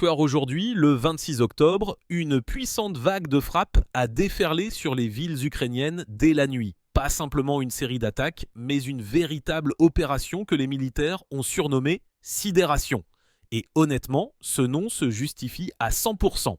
Software aujourd'hui, le 26 octobre, une puissante vague de frappes a déferlé sur les villes ukrainiennes dès la nuit. Pas simplement une série d'attaques, mais une véritable opération que les militaires ont surnommée Sidération. Et honnêtement, ce nom se justifie à 100%.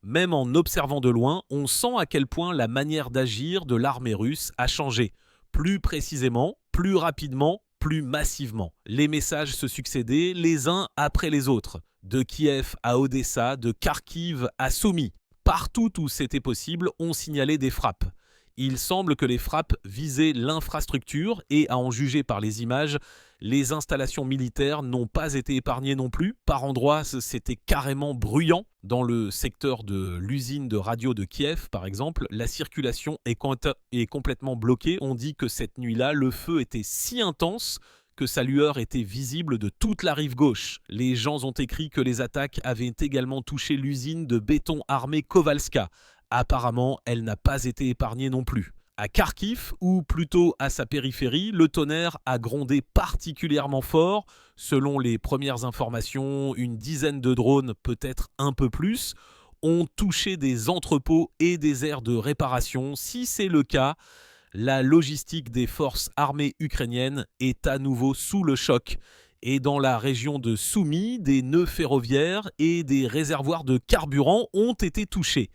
Même en observant de loin, on sent à quel point la manière d'agir de l'armée russe a changé. Plus précisément, plus rapidement, plus massivement. Les messages se succédaient les uns après les autres. De Kiev à Odessa, de Kharkiv à Soumy. Partout où c'était possible, on signalait des frappes. Il semble que les frappes visaient l'infrastructure et, à en juger par les images, les installations militaires n'ont pas été épargnées non plus. Par endroits, c'était carrément bruyant. Dans le secteur de l'usine de radio de Kiev, par exemple, la circulation est complètement bloquée. On dit que cette nuit-là, le feu était si intense que sa lueur était visible de toute la rive gauche. Les gens ont écrit que les attaques avaient également touché l'usine de béton armé Kovalska. Apparemment, elle n'a pas été épargnée non plus. À Kharkiv, ou plutôt à sa périphérie, le tonnerre a grondé particulièrement fort. Selon les premières informations, une dizaine de drones, peut-être un peu plus, ont touché des entrepôts et des aires de réparation. Si c'est le cas, la logistique des forces armées ukrainiennes est à nouveau sous le choc. Et dans la région de Soumy, des nœuds ferroviaires et des réservoirs de carburant ont été touchés.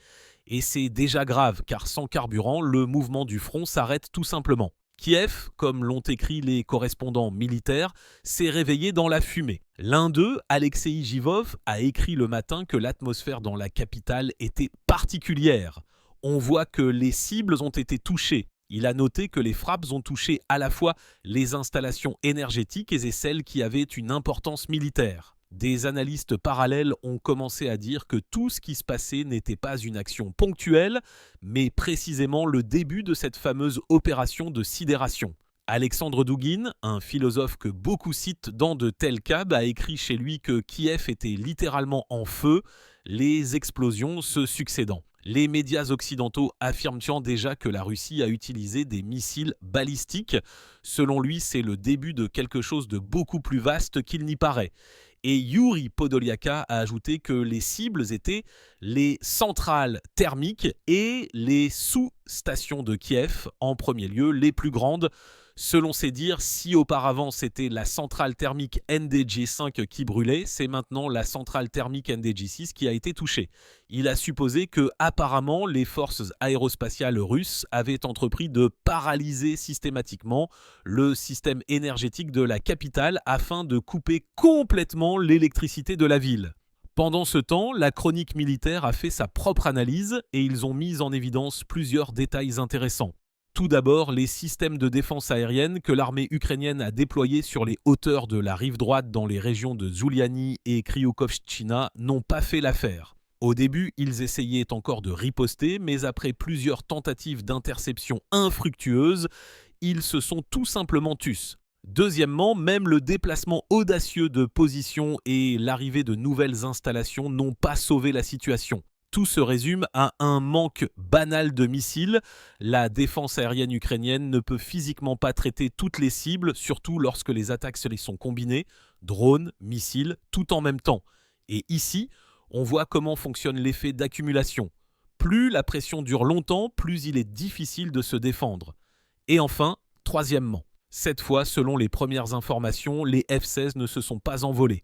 Et c'est déjà grave, car sans carburant, le mouvement du front s'arrête tout simplement. Kiev, comme l'ont écrit les correspondants militaires, s'est réveillé dans la fumée. L'un d'eux, Alexei Jivov, a écrit le matin que l'atmosphère dans la capitale était particulière. On voit que les cibles ont été touchées. Il a noté que les frappes ont touché à la fois les installations énergétiques et celles qui avaient une importance militaire. Des analystes parallèles ont commencé à dire que tout ce qui se passait n'était pas une action ponctuelle, mais précisément le début de cette fameuse opération de sidération. Alexandre Douguine, un philosophe que beaucoup citent dans de tels cas, a écrit chez lui que Kiev était littéralement en feu, les explosions se succédant. Les médias occidentaux affirment déjà que la Russie a utilisé des missiles balistiques. Selon lui, c'est le début de quelque chose de beaucoup plus vaste qu'il n'y paraît. Et Yuri Podoliaka a ajouté que les cibles étaient les centrales thermiques et les sous-stations de Kiev, en premier lieu, les plus grandes. Selon ses dires, si auparavant c'était la centrale thermique NDJ5 qui brûlait, c'est maintenant la centrale thermique NDJ6 qui a été touchée. Il a supposé que, apparemment, les forces aérospatiales russes avaient entrepris de paralyser systématiquement le système énergétique de la capitale afin de couper complètement l'électricité de la ville. Pendant ce temps, la chronique militaire a fait sa propre analyse et ils ont mis en évidence plusieurs détails intéressants. Tout d'abord, les systèmes de défense aérienne que l'armée ukrainienne a déployés sur les hauteurs de la rive droite dans les régions de Zuliani et Kryukovshchina n'ont pas fait l'affaire. Au début, ils essayaient encore de riposter, mais après plusieurs tentatives d'interception infructueuses, ils se sont tout simplement tus. Deuxièmement, même le déplacement audacieux de positions et l'arrivée de nouvelles installations n'ont pas sauvé la situation. Tout se résume à un manque banal de missiles. La défense aérienne ukrainienne ne peut physiquement pas traiter toutes les cibles, surtout lorsque les attaques se les sont combinées, drones, missiles, tout en même temps. Et ici, on voit comment fonctionne l'effet d'accumulation. Plus la pression dure longtemps, plus il est difficile de se défendre. Et enfin, troisièmement, cette fois, selon les premières informations, les F-16 ne se sont pas envolés.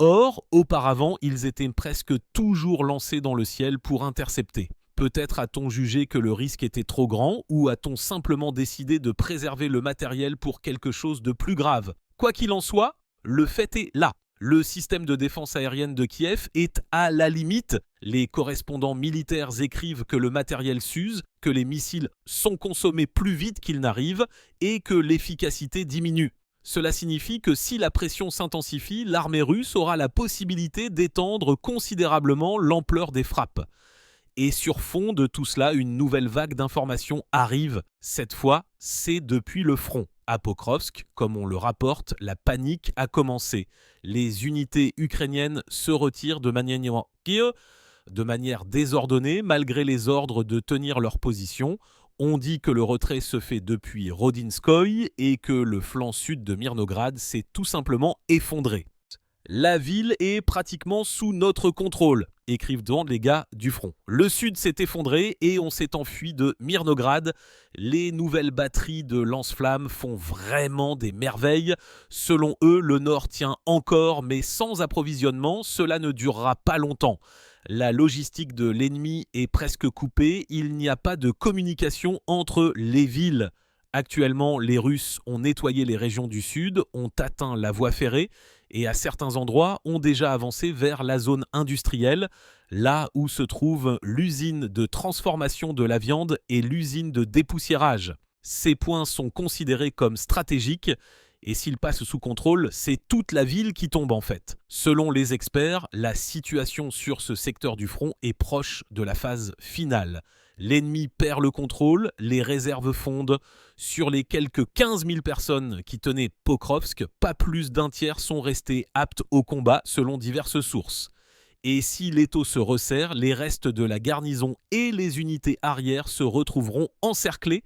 Or, auparavant, ils étaient presque toujours lancés dans le ciel pour intercepter. Peut-être a-t-on jugé que le risque était trop grand ou a-t-on simplement décidé de préserver le matériel pour quelque chose de plus grave. Quoi qu'il en soit, le fait est là. Le système de défense aérienne de Kiev est à la limite. Les correspondants militaires écrivent que le matériel s'use, que les missiles sont consommés plus vite qu'ils n'arrivent et que l'efficacité diminue. Cela signifie que si la pression s'intensifie, l'armée russe aura la possibilité d'étendre considérablement l'ampleur des frappes. Et sur fond de tout cela, une nouvelle vague d'informations arrive. Cette fois, c'est depuis le front. À Pokrovsk, comme on le rapporte, la panique a commencé. Les unités ukrainiennes se retirent de manière désordonnée, malgré les ordres de tenir leur position. On dit que le retrait se fait depuis Rodinskoï et que le flanc sud de Mirnograd s'est tout simplement effondré. La ville est pratiquement sous notre contrôle, écrivent devant les gars du front. Le sud s'est effondré et on s'est enfui de Mirnograd. Les nouvelles batteries de lance-flammes font vraiment des merveilles. Selon eux, le nord tient encore, mais sans approvisionnement, cela ne durera pas longtemps. La logistique de l'ennemi est presque coupée, il n'y a pas de communication entre les villes. Actuellement, les Russes ont nettoyé les régions du sud, ont atteint la voie ferrée et à certains endroits ont déjà avancé vers la zone industrielle, là où se trouve l'usine de transformation de la viande et l'usine de dépoussiérage. Ces points sont considérés comme stratégiques et s'ils passent sous contrôle, c'est toute la ville qui tombe en fait. Selon les experts, la situation sur ce secteur du front est proche de la phase finale. L'ennemi perd le contrôle, les réserves fondent. Sur les quelques 15 000 personnes qui tenaient Pokrovsk, pas plus d'un tiers sont restés aptes au combat selon diverses sources. Et si l'étau se resserre, les restes de la garnison et les unités arrières se retrouveront encerclés.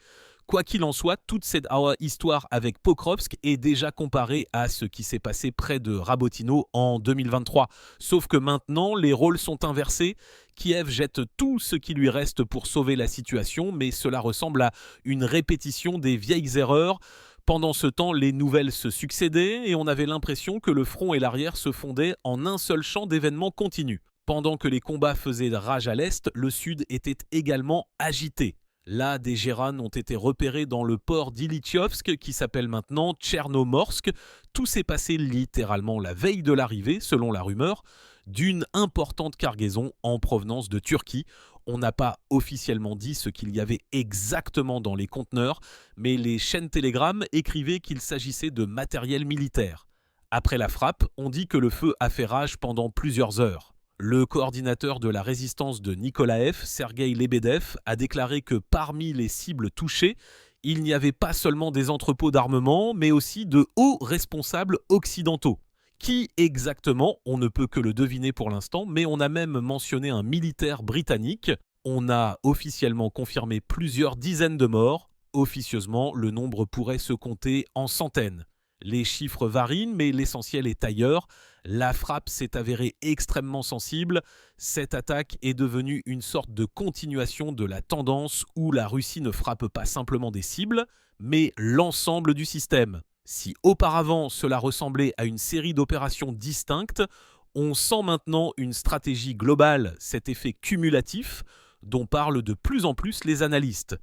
Quoi qu'il en soit, toute cette histoire avec Pokrovsk est déjà comparée à ce qui s'est passé près de Rabotino en 2023. Sauf que maintenant, les rôles sont inversés. Kiev jette tout ce qui lui reste pour sauver la situation, mais cela ressemble à une répétition des vieilles erreurs. Pendant ce temps, les nouvelles se succédaient et on avait l'impression que le front et l'arrière se fondaient en un seul champ d'événements continus. Pendant que les combats faisaient rage à l'est, le sud était également agité. Là, des Géranes ont été repérés dans le port d'Ilytchovsk, qui s'appelle maintenant Tchernomorsk. Tout s'est passé littéralement la veille de l'arrivée, selon la rumeur, d'une importante cargaison en provenance de Turquie. On n'a pas officiellement dit ce qu'il y avait exactement dans les conteneurs, mais les chaînes Telegram écrivaient qu'il s'agissait de matériel militaire. Après la frappe, on dit que le feu a fait rage pendant plusieurs heures. Le coordinateur de la résistance de Nikolaev, Sergueï Lebedev, a déclaré que parmi les cibles touchées, il n'y avait pas seulement des entrepôts d'armement, mais aussi de hauts responsables occidentaux. Qui exactement, on ne peut que le deviner pour l'instant, mais on a même mentionné un militaire britannique. On a officiellement confirmé plusieurs dizaines de morts. Officieusement, le nombre pourrait se compter en centaines. Les chiffres varient, mais l'essentiel est ailleurs. La frappe s'est avérée extrêmement sensible. Cette attaque est devenue une sorte de continuation de la tendance où la Russie ne frappe pas simplement des cibles, mais l'ensemble du système. Si auparavant cela ressemblait à une série d'opérations distinctes, on sent maintenant une stratégie globale, cet effet cumulatif dont parlent de plus en plus les analystes.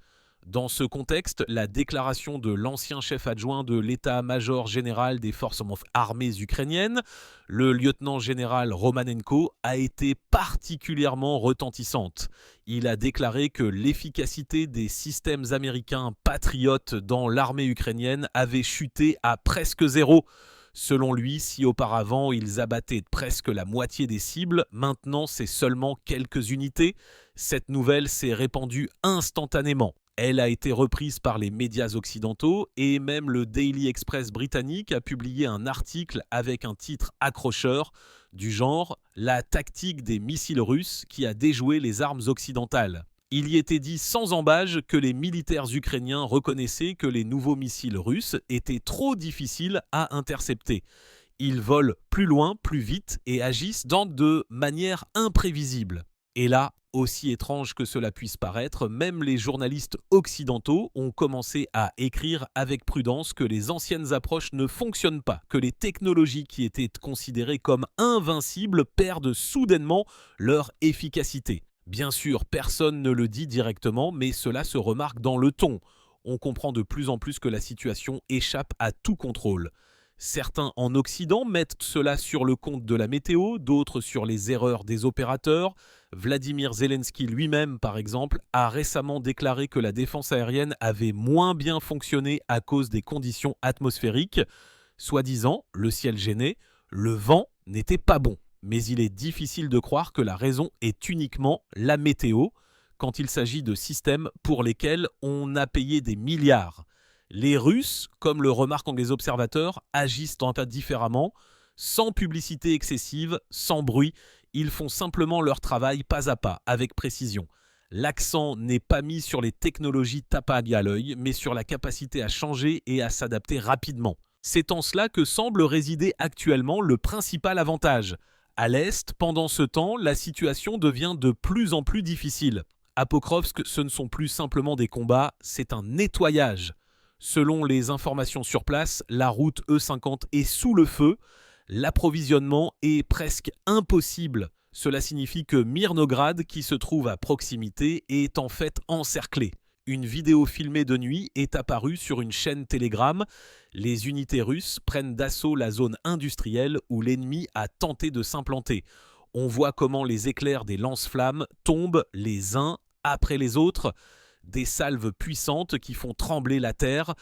Dans ce contexte, la déclaration de l'ancien chef adjoint de l'état-major général des forces armées ukrainiennes, le lieutenant-général Romanenko, a été particulièrement retentissante. Il a déclaré que l'efficacité des systèmes américains patriotes dans l'armée ukrainienne avait chuté à presque zéro. Selon lui, si auparavant ils abattaient presque la moitié des cibles, maintenant c'est seulement quelques unités. Cette nouvelle s'est répandue instantanément. Elle a été reprise par les médias occidentaux et même le Daily Express britannique a publié un article avec un titre accrocheur du genre « La tactique des missiles russes qui a déjoué les armes occidentales ». Il y était dit sans embâche que les militaires ukrainiens reconnaissaient que les nouveaux missiles russes étaient trop difficiles à intercepter. Ils volent plus loin, plus vite et agissent de manière imprévisible. Et là, aussi étrange que cela puisse paraître, même les journalistes occidentaux ont commencé à écrire avec prudence que les anciennes approches ne fonctionnent pas, que les technologies qui étaient considérées comme invincibles perdent soudainement leur efficacité. Bien sûr, personne ne le dit directement, mais cela se remarque dans le ton. On comprend de plus en plus que la situation échappe à tout contrôle. Certains en Occident mettent cela sur le compte de la météo, d'autres sur les erreurs des opérateurs. Vladimir Zelensky lui-même, par exemple, a récemment déclaré que la défense aérienne avait moins bien fonctionné à cause des conditions atmosphériques. Soi-disant, le ciel gênait, le vent n'était pas bon. Mais il est difficile de croire que la raison est uniquement la météo, quand il s'agit de systèmes pour lesquels on a payé des milliards. Les Russes, comme le remarquent les observateurs, agissent en tas différemment, sans publicité excessive, sans bruit. Ils font simplement leur travail pas à pas, avec précision. L'accent n'est pas mis sur les technologies tapables à l'œil, mais sur la capacité à changer et à s'adapter rapidement. C'est en cela que semble résider actuellement le principal avantage. À l'Est, pendant ce temps, la situation devient de plus en plus difficile. À Pokrovsk, ce ne sont plus simplement des combats, c'est un nettoyage. Selon les informations sur place, la route E50 est sous le feu. L'approvisionnement est presque impossible. Cela signifie que Mirnograd, qui se trouve à proximité, est en fait encerclée. Une vidéo filmée de nuit est apparue sur une chaîne Telegram. Les unités russes prennent d'assaut la zone industrielle où l'ennemi a tenté de s'implanter. On voit comment les éclairs des lance-flammes tombent les uns après les autres, des salves puissantes qui font trembler la terre.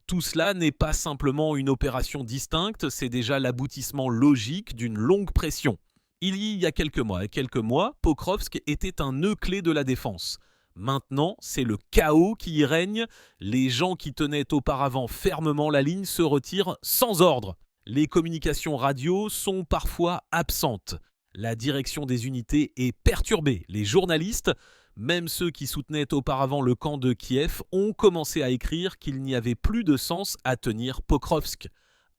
Tout cela n'est pas simplement une opération distincte, c'est déjà l'aboutissement logique d'une longue pression. Il y a quelques mois, Pokrovsk était un nœud clé de la défense. Maintenant, c'est le chaos qui y règne. Les gens qui tenaient auparavant fermement la ligne se retirent sans ordre. Les communications radio sont parfois absentes. La direction des unités est perturbée. Les journalistes, même ceux qui soutenaient auparavant le camp de Kiev, ont commencé à écrire qu'il n'y avait plus de sens à tenir Pokrovsk.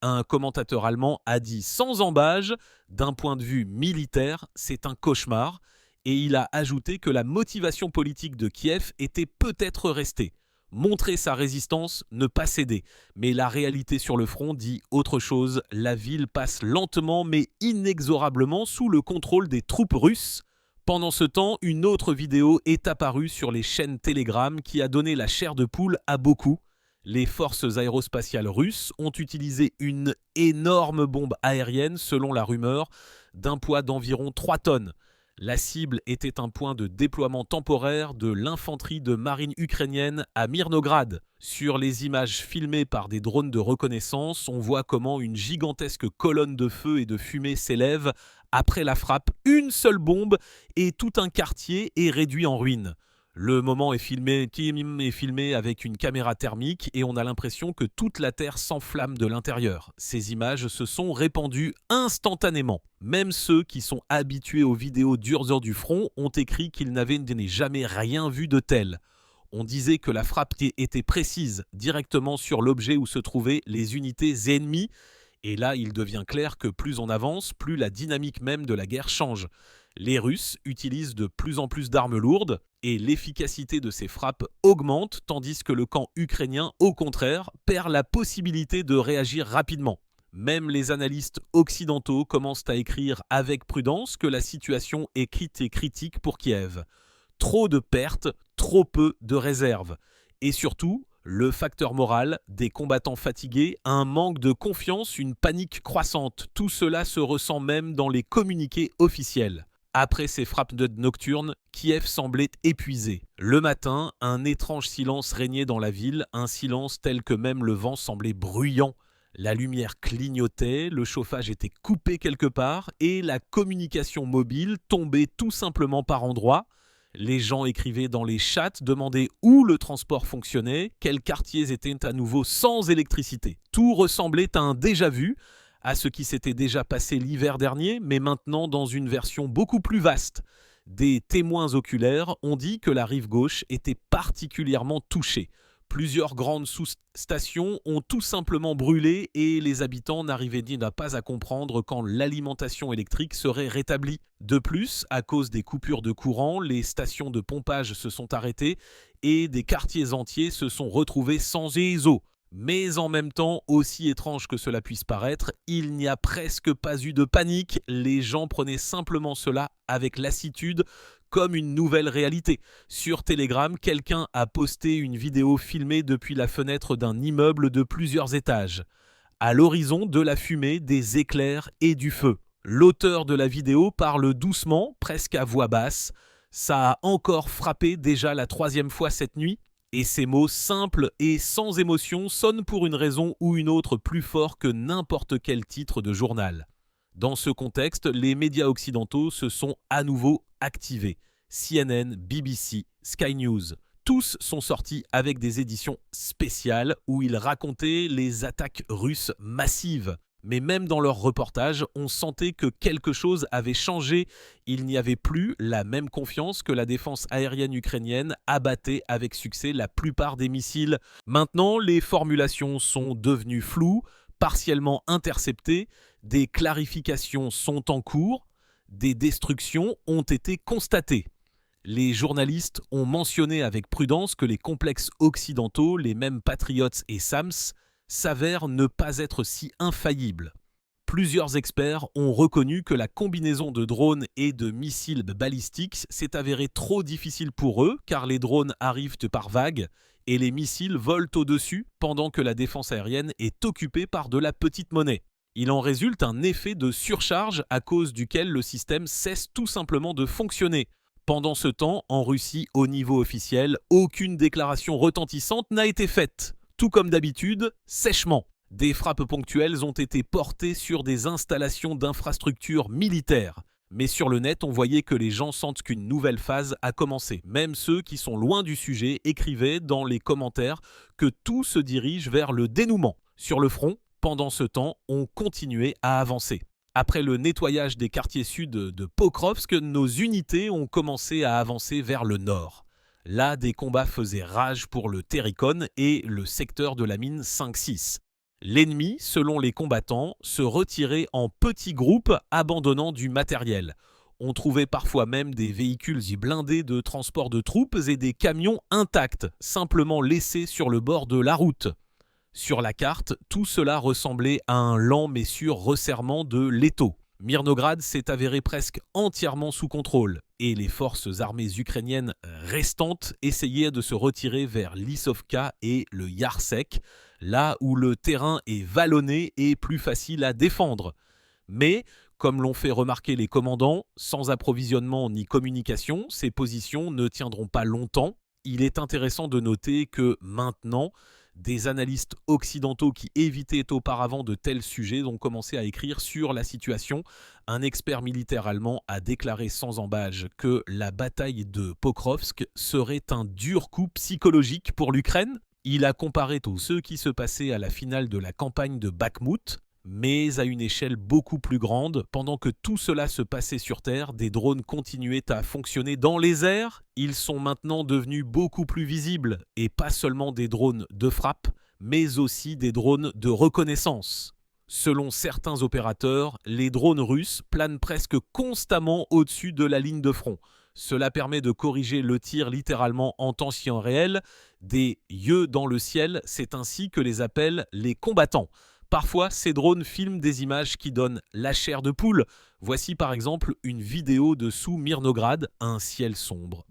Un commentateur allemand a dit sans embâge, d'un point de vue militaire, c'est un cauchemar. Et il a ajouté que la motivation politique de Kiev était peut-être restée. Montrer sa résistance, ne pas céder. Mais la réalité sur le front dit autre chose. La ville passe lentement mais inexorablement sous le contrôle des troupes russes. Pendant ce temps, une autre vidéo est apparue sur les chaînes Telegram qui a donné la chair de poule à beaucoup. Les forces aérospatiales russes ont utilisé une énorme bombe aérienne, selon la rumeur, d'un poids d'environ 3 tonnes. La cible était un point de déploiement temporaire de l'infanterie de marine ukrainienne à Mirnograd. Sur les images filmées par des drones de reconnaissance, on voit comment une gigantesque colonne de feu et de fumée s'élève. Après la frappe, une seule bombe et tout un quartier est réduit en ruine. Le moment est filmé avec une caméra thermique et on a l'impression que toute la terre s'enflamme de l'intérieur. Ces images se sont répandues instantanément. Même ceux qui sont habitués aux vidéos dures du front ont écrit qu'ils n'avaient jamais rien vu de tel. On disait que la frappe était précise, directement sur l'objet où se trouvaient les unités ennemies. Et là, il devient clair que plus on avance, plus la dynamique même de la guerre change. Les Russes utilisent de plus en plus d'armes lourdes et l'efficacité de ces frappes augmente, tandis que le camp ukrainien, au contraire, perd la possibilité de réagir rapidement. Même les analystes occidentaux commencent à écrire avec prudence que la situation est critique pour Kiev. Trop de pertes, trop peu de réserves. Et surtout, le facteur moral, des combattants fatigués, un manque de confiance, une panique croissante. Tout cela se ressent même dans les communiqués officiels. Après ces frappes nocturnes, Kiev semblait épuisé. Le matin, un étrange silence régnait dans la ville, un silence tel que même le vent semblait bruyant. La lumière clignotait, le chauffage était coupé quelque part et la communication mobile tombait tout simplement par endroits. Les gens écrivaient dans les chats, demandaient où le transport fonctionnait, quels quartiers étaient à nouveau sans électricité. Tout ressemblait à un déjà-vu, à ce qui s'était déjà passé l'hiver dernier, mais maintenant dans une version beaucoup plus vaste. Des témoins oculaires ont dit que la rive gauche était particulièrement touchée. Plusieurs grandes sous-stations ont tout simplement brûlé et les habitants n'arrivaient pas à comprendre quand l'alimentation électrique serait rétablie. De plus, à cause des coupures de courant, les stations de pompage se sont arrêtées et des quartiers entiers se sont retrouvés sans eau. Mais en même temps, aussi étrange que cela puisse paraître, il n'y a presque pas eu de panique. Les gens prenaient simplement cela avec lassitude, comme une nouvelle réalité. Sur Telegram, quelqu'un a posté une vidéo filmée depuis la fenêtre d'un immeuble de plusieurs étages. À l'horizon, de la fumée, des éclairs et du feu. L'auteur de la vidéo parle doucement, presque à voix basse. Ça a encore frappé déjà la 3e fois cette nuit. Et ces mots simples et sans émotion sonnent pour une raison ou une autre plus fort que n'importe quel titre de journal. Dans ce contexte, les médias occidentaux se sont à nouveau activés. CNN, BBC, Sky News, tous sont sortis avec des éditions spéciales où ils racontaient les attaques russes massives. Mais même dans leurs reportages, on sentait que quelque chose avait changé. Il n'y avait plus la même confiance que la défense aérienne ukrainienne abattait avec succès la plupart des missiles. Maintenant, les formulations sont devenues floues. partiellement interceptés, des clarifications sont en cours, des destructions ont été constatées. Les journalistes ont mentionné avec prudence que les complexes occidentaux, les mêmes Patriots et SAMS, s'avèrent ne pas être si infaillibles. Plusieurs experts ont reconnu que la combinaison de drones et de missiles balistiques s'est avérée trop difficile pour eux car les drones arrivent par vagues et les missiles volent au-dessus pendant que la défense aérienne est occupée par de la petite monnaie. Il en résulte un effet de surcharge à cause duquel le système cesse tout simplement de fonctionner. Pendant ce temps, en Russie, au niveau officiel, aucune déclaration retentissante n'a été faite. Tout comme d'habitude, sèchement. Des frappes ponctuelles ont été portées sur des installations d'infrastructures militaires. Mais sur le net, on voyait que les gens sentent qu'une nouvelle phase a commencé. Même ceux qui sont loin du sujet écrivaient dans les commentaires que tout se dirige vers le dénouement. Sur le front, pendant ce temps, on continuait à avancer. Après le nettoyage des quartiers sud de Pokrovsk, nos unités ont commencé à avancer vers le nord. Là, des combats faisaient rage pour le Terikon et le secteur de la mine 5-6. L'ennemi, selon les combattants, se retirait en petits groupes abandonnant du matériel. On trouvait parfois même des véhicules blindés de transport de troupes et des camions intacts, simplement laissés sur le bord de la route. Sur la carte, tout cela ressemblait à un lent mais sûr resserrement de l'étau. Mirnograd s'est avéré presque entièrement sous contrôle et les forces armées ukrainiennes restantes essayaient de se retirer vers Lissovka et le Yarsek, là où le terrain est vallonné et plus facile à défendre. Mais, comme l'ont fait remarquer les commandants, sans approvisionnement ni communication, ces positions ne tiendront pas longtemps. Il est intéressant de noter que maintenant, des analystes occidentaux qui évitaient auparavant de tels sujets ont commencé à écrire sur la situation. Un expert militaire allemand a déclaré sans ambages que la bataille de Pokrovsk serait un dur coup psychologique pour l'Ukraine. Il a comparé tout ce qui se passait à la finale de la campagne de Bakhmout, mais à une échelle beaucoup plus grande. Pendant que tout cela se passait sur Terre, des drones continuaient à fonctionner dans les airs. Ils sont maintenant devenus beaucoup plus visibles, et pas seulement des drones de frappe, mais aussi des drones de reconnaissance. Selon certains opérateurs, les drones russes planent presque constamment au-dessus de la ligne de front. Cela permet de corriger le tir littéralement en temps réel. Des yeux dans le ciel, c'est ainsi que les appellent les combattants. Parfois, ces drones filment des images qui donnent la chair de poule. Voici par exemple une vidéo de sous Mirnograd, un ciel sombre,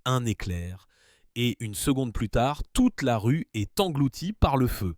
un éclair. Et une seconde plus tard, toute la rue est engloutie par le feu.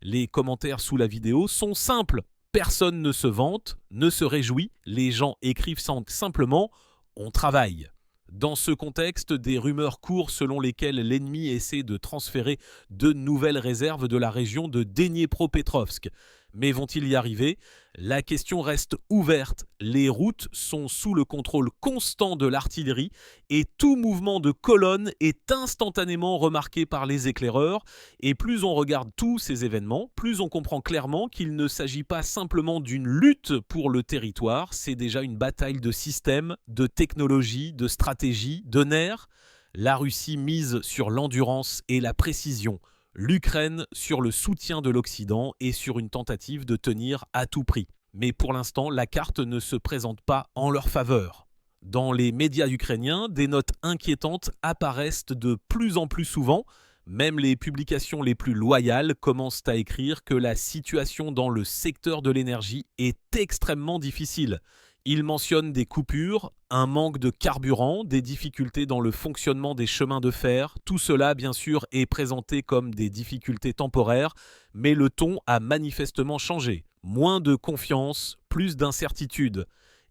Les commentaires sous la vidéo sont simples. Personne ne se vante, ne se réjouit. Les gens écrivent simplement « on travaille ». Dans ce contexte, des rumeurs courent selon lesquelles l'ennemi essaie de transférer de nouvelles réserves de la région de Dniepropetrovsk. Mais vont-ils y arriver? La question reste ouverte. Les routes sont sous le contrôle constant de l'artillerie et tout mouvement de colonne est instantanément remarqué par les éclaireurs. Et plus on regarde tous ces événements, plus on comprend clairement qu'il ne s'agit pas simplement d'une lutte pour le territoire, c'est déjà une bataille de système, de technologie, de stratégie, de nerfs. La Russie mise sur l'endurance et la précision. L'Ukraine sur le soutien de l'Occident et sur une tentative de tenir à tout prix. Mais pour l'instant, la carte ne se présente pas en leur faveur. Dans les médias ukrainiens, des notes inquiétantes apparaissent de plus en plus souvent. Même les publications les plus loyales commencent à écrire que la situation dans le secteur de l'énergie est extrêmement difficile. Ils mentionnent des coupures, un manque de carburant, des difficultés dans le fonctionnement des chemins de fer. Tout cela, bien sûr, est présenté comme des difficultés temporaires, mais le ton a manifestement changé. Moins de confiance, plus d'incertitude.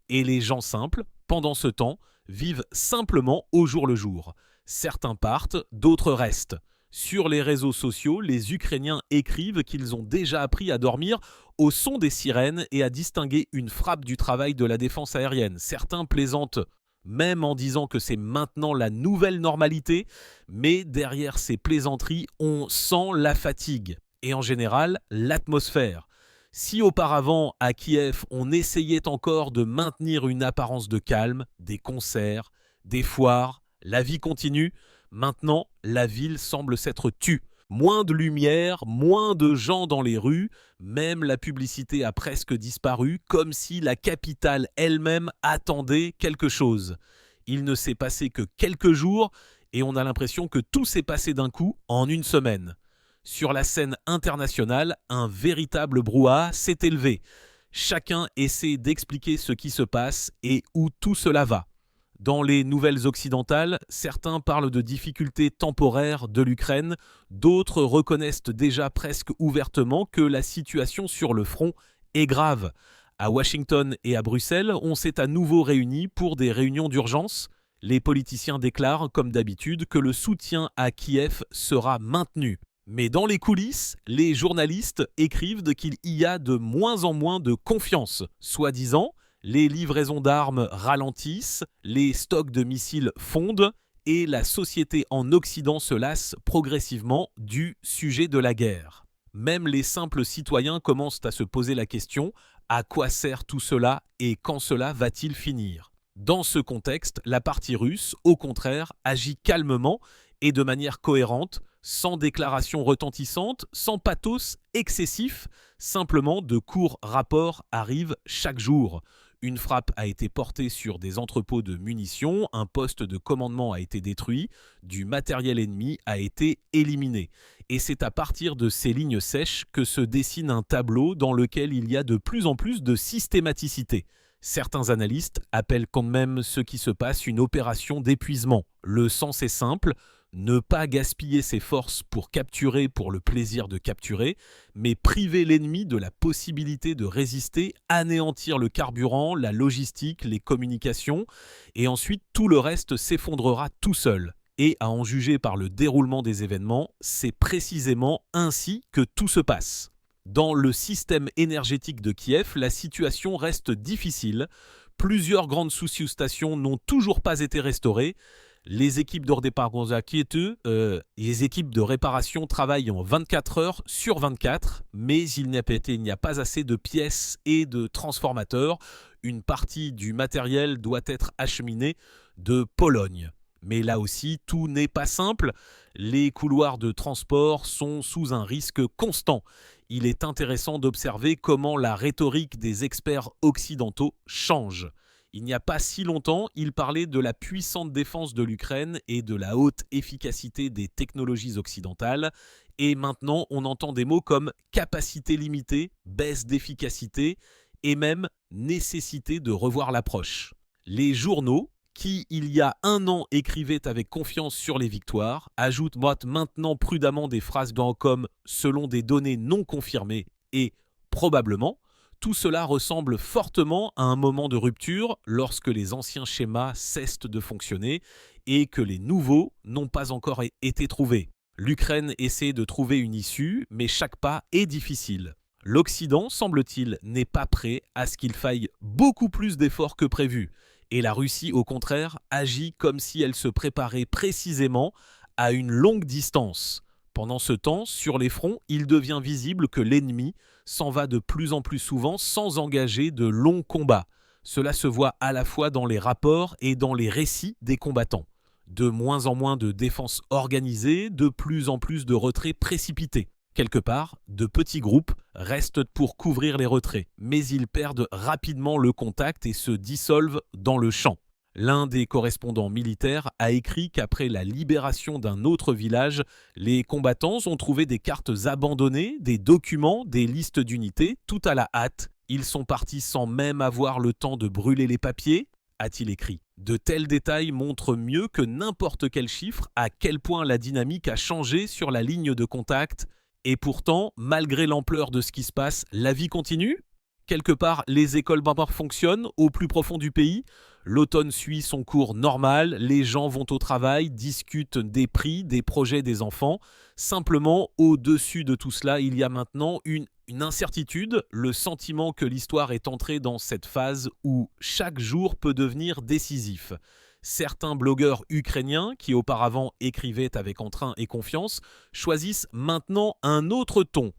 Et les gens simples, pendant ce temps, vivent simplement au jour le jour. Certains partent, d'autres restent. Sur les réseaux sociaux, les Ukrainiens écrivent qu'ils ont déjà appris à dormir au son des sirènes et à distinguer une frappe du travail de la défense aérienne. Certains plaisantent même en disant que c'est maintenant la nouvelle normalité, mais derrière ces plaisanteries, on sent la fatigue et en général l'atmosphère. Si auparavant, à Kiev, on essayait encore de maintenir une apparence de calme, des concerts, des foires, la vie continue, maintenant, la ville semble s'être tue. Moins de lumière, moins de gens dans les rues, même la publicité a presque disparu, comme si la capitale elle-même attendait quelque chose. Il ne s'est passé que quelques jours et on a l'impression que tout s'est passé d'un coup en une semaine. Sur la scène internationale, un véritable brouhaha s'est élevé. Chacun essaie d'expliquer ce qui se passe et où tout cela va. Dans les nouvelles occidentales, certains parlent de difficultés temporaires de l'Ukraine, d'autres reconnaissent déjà presque ouvertement que la situation sur le front est grave. À Washington et à Bruxelles, on s'est à nouveau réunis pour des réunions d'urgence. Les politiciens déclarent, comme d'habitude, que le soutien à Kiev sera maintenu. Mais dans les coulisses, les journalistes écrivent qu'il y a de moins en moins de confiance, soi-disant. Les livraisons d'armes ralentissent, les stocks de missiles fondent et la société en Occident se lasse progressivement du sujet de la guerre. Même les simples citoyens commencent à se poser la question : à quoi sert tout cela et quand cela va-t-il finir ? Dans ce contexte, la partie russe, au contraire, agit calmement et de manière cohérente, sans déclarations retentissantes, sans pathos excessif, simplement de courts rapports arrivent chaque jour. Une frappe a été portée sur des entrepôts de munitions, un poste de commandement a été détruit, du matériel ennemi a été éliminé. Et c'est à partir de ces lignes sèches que se dessine un tableau dans lequel il y a de plus en plus de systématicité. Certains analystes appellent quand même ce qui se passe une opération d'épuisement. Le sens est simple: ne pas gaspiller ses forces pour capturer pour le plaisir de capturer, mais priver l'ennemi de la possibilité de résister, anéantir le carburant, la logistique, les communications, et ensuite tout le reste s'effondrera tout seul. Et à en juger par le déroulement des événements, c'est précisément ainsi que tout se passe. Dans le système énergétique de Kiev, la situation reste difficile. Plusieurs grandes sous-stations n'ont toujours pas été restaurées. Les équipes les équipes de réparation travaillent en 24 heures sur 24, mais il n'y a pas assez de pièces et de transformateurs. Une partie du matériel doit être acheminée de Pologne. Mais là aussi, tout n'est pas simple. Les couloirs de transport sont sous un risque constant. Il est intéressant d'observer comment la rhétorique des experts occidentaux change. Il n'y a pas si longtemps, ils parlaient de la puissante défense de l'Ukraine et de la haute efficacité des technologies occidentales. Et maintenant, on entend des mots comme capacité limitée, baisse d'efficacité et même nécessité de revoir l'approche. Les journaux, qui il y a un an écrivaient avec confiance sur les victoires, ajoutent maintenant prudemment des phrases comme « selon des données non confirmées » et « probablement ». Tout cela ressemble fortement à un moment de rupture lorsque les anciens schémas cessent de fonctionner et que les nouveaux n'ont pas encore été trouvés. L'Ukraine essaie de trouver une issue, mais chaque pas est difficile. L'Occident, semble-t-il, n'est pas prêt à ce qu'il faille beaucoup plus d'efforts que prévu. Et la Russie, au contraire, agit comme si elle se préparait précisément à une longue distance. Pendant ce temps, sur les fronts, il devient visible que l'ennemi s'en va de plus en plus souvent sans engager de longs combats. Cela se voit à la fois dans les rapports et dans les récits des combattants. De moins en moins de défense organisée, de plus en plus de retraits précipités. Quelque part, de petits groupes restent pour couvrir les retraits, mais ils perdent rapidement le contact et se dissolvent dans le champ. L'un des correspondants militaires a écrit qu'après la libération d'un autre village, les combattants ont trouvé des cartes abandonnées, des documents, des listes d'unités, tout à la hâte. Ils sont partis sans même avoir le temps de brûler les papiers, a-t-il écrit. De tels détails montrent mieux que n'importe quel chiffre à quel point la dynamique a changé sur la ligne de contact. Et pourtant, malgré l'ampleur de ce qui se passe, la vie continue. Quelque part, les écoles barbares fonctionnent au plus profond du pays. L'automne suit son cours normal, les gens vont au travail, discutent des prix, des projets des enfants. Simplement, au-dessus de tout cela, il y a maintenant une incertitude, le sentiment que l'histoire est entrée dans cette phase où chaque jour peut devenir décisif. Certains blogueurs ukrainiens, qui auparavant écrivaient avec entrain et confiance, choisissent maintenant un autre ton.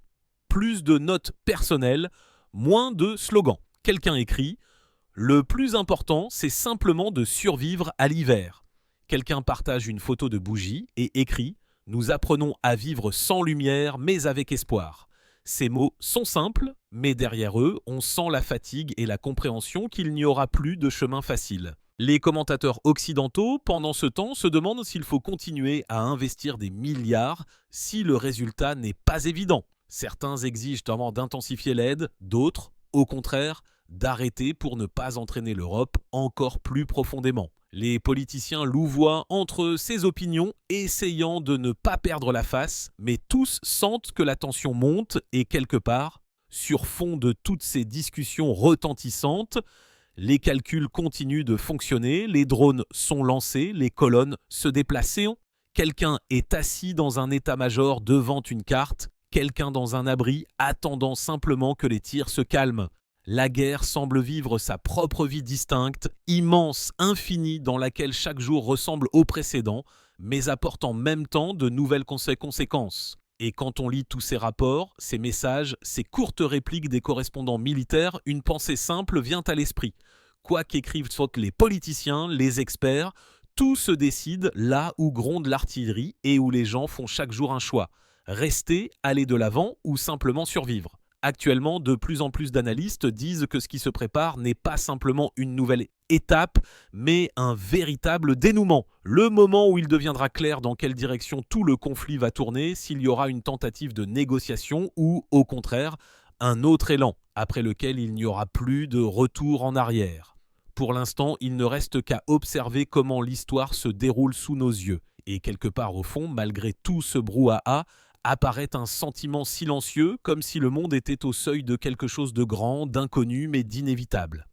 Plus de notes personnelles, moins de slogans. Quelqu'un écrit « Le plus important, c'est simplement de survivre à l'hiver ». Quelqu'un partage une photo de bougie et écrit « Nous apprenons à vivre sans lumière, mais avec espoir. Ces mots sont simples, mais derrière eux, on sent la fatigue et la compréhension qu'il n'y aura plus de chemin facile. Les commentateurs occidentaux, pendant ce temps, se demandent s'il faut continuer à investir des milliards si le résultat n'est pas évident. Certains exigent notamment d'intensifier l'aide, d'autres, au contraire, d'arrêter pour ne pas entraîner l'Europe encore plus profondément. Les politiciens louvoient entre ces opinions, essayant de ne pas perdre la face, mais tous sentent que la tension monte et quelque part, sur fond de toutes ces discussions retentissantes, les calculs continuent de fonctionner, les drones sont lancés, les colonnes se déplacent. Quelqu'un est assis dans un état-major devant une carte, quelqu'un dans un abri attendant simplement que les tirs se calment. La guerre semble vivre sa propre vie distincte, immense, infinie, dans laquelle chaque jour ressemble au précédent, mais apporte en même temps de nouvelles conséquences. Et quand on lit tous ces rapports, ces messages, ces courtes répliques des correspondants militaires, une pensée simple vient à l'esprit. Quoi qu'écrivent les politiciens, les experts, tout se décide là où gronde l'artillerie et où les gens font chaque jour un choix. Rester, aller de l'avant ou simplement survivre. Actuellement, de plus en plus d'analystes disent que ce qui se prépare n'est pas simplement une nouvelle étape, mais un véritable dénouement. Le moment où il deviendra clair dans quelle direction tout le conflit va tourner, s'il y aura une tentative de négociation ou, au contraire, un autre élan, après lequel il n'y aura plus de retour en arrière. Pour l'instant, il ne reste qu'à observer comment l'histoire se déroule sous nos yeux. Et quelque part au fond, malgré tout ce brouhaha, apparaît un sentiment silencieux, comme si le monde était au seuil de quelque chose de grand, d'inconnu, mais d'inévitable.